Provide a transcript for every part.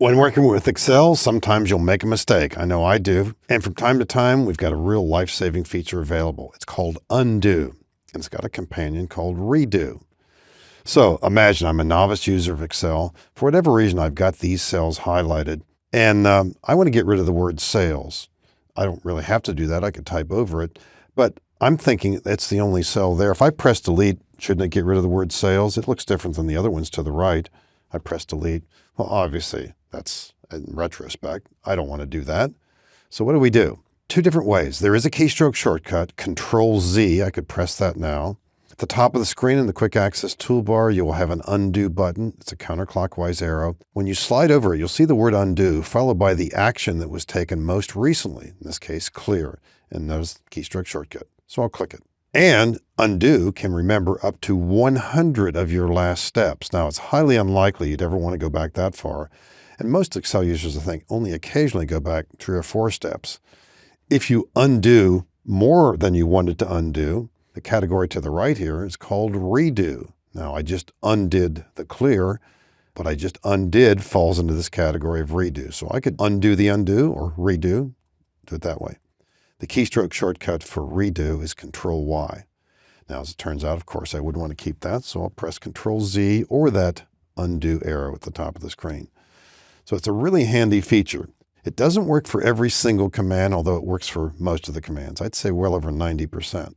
When working with Excel, sometimes you'll make a mistake. I know I do. And from time to time, we've got a real life-saving feature available. It's called Undo, and it's got a companion called Redo. So imagine I'm a novice user of Excel. For whatever reason, I've got these cells highlighted, and I want to get rid of the word sales. I don't really have to do that. I could type over it, but I'm thinking it's the only cell there. If I press delete, shouldn't it get rid of the word sales? It looks different than the other ones to the right. I press delete. Well, obviously, that's in retrospect. I don't want to do that. So what do? Two different ways. There is a keystroke shortcut, Control Z. I could press that now. At the top of the screen in the quick access toolbar, you will have an undo button. It's a counterclockwise arrow. When you slide over it, you'll see the word undo followed by the action that was taken most recently, in this case, clear, and notice the keystroke shortcut. So I'll click it. And undo can remember up to 100 of your last steps. Now, it's highly unlikely you'd ever want to go back that far. And most Excel users, I think, only occasionally go back 3 or 4 steps. If you undo more than you wanted to undo, the category to the right here is called redo. Now, I just undid the clear, but I just undid falls into this category of redo. So I could undo the undo or redo, do it that way. The keystroke shortcut for redo is Control Y. Now, as it turns out, of course, I wouldn't want to keep that, so I'll press Control Z or that undo arrow at the top of the screen. So it's a really handy feature. It doesn't work for every single command, although it works for most of the commands. I'd say well over 90%.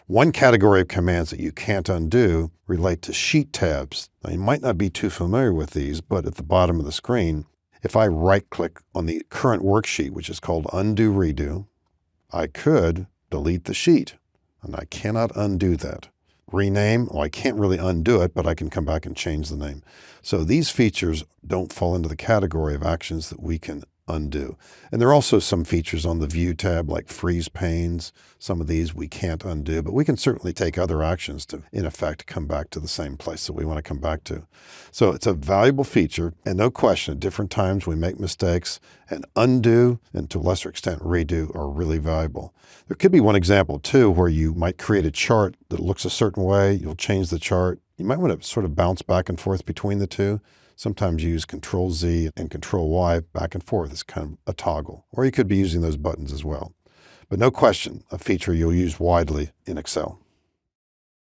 One category of commands that you can't undo relate to sheet tabs. Now, you might not be too familiar with these, but at the bottom of the screen, if I right-click on the current worksheet, which is called Undo Redo, I could delete the sheet, and I cannot undo that. Rename, well, I can't really undo it, but I can come back and change the name. So these features don't fall into the category of actions that we can undo. And there are also some features on the View tab, like freeze panes. Some of these we can't undo, but we can certainly take other actions to, in effect, come back to the same place that we want to come back to. So it's a valuable feature, and no question, at different times we make mistakes, and undo, and to a lesser extent redo, are really valuable. There could be one example, too, where you might create a chart that looks a certain way. You'll change the chart. You might want to sort of bounce back and forth between the two. Sometimes you use Control Z and Control Y back and forth. It's kind of a toggle. Or you could be using those buttons as well. But no question, a feature you'll use widely in Excel.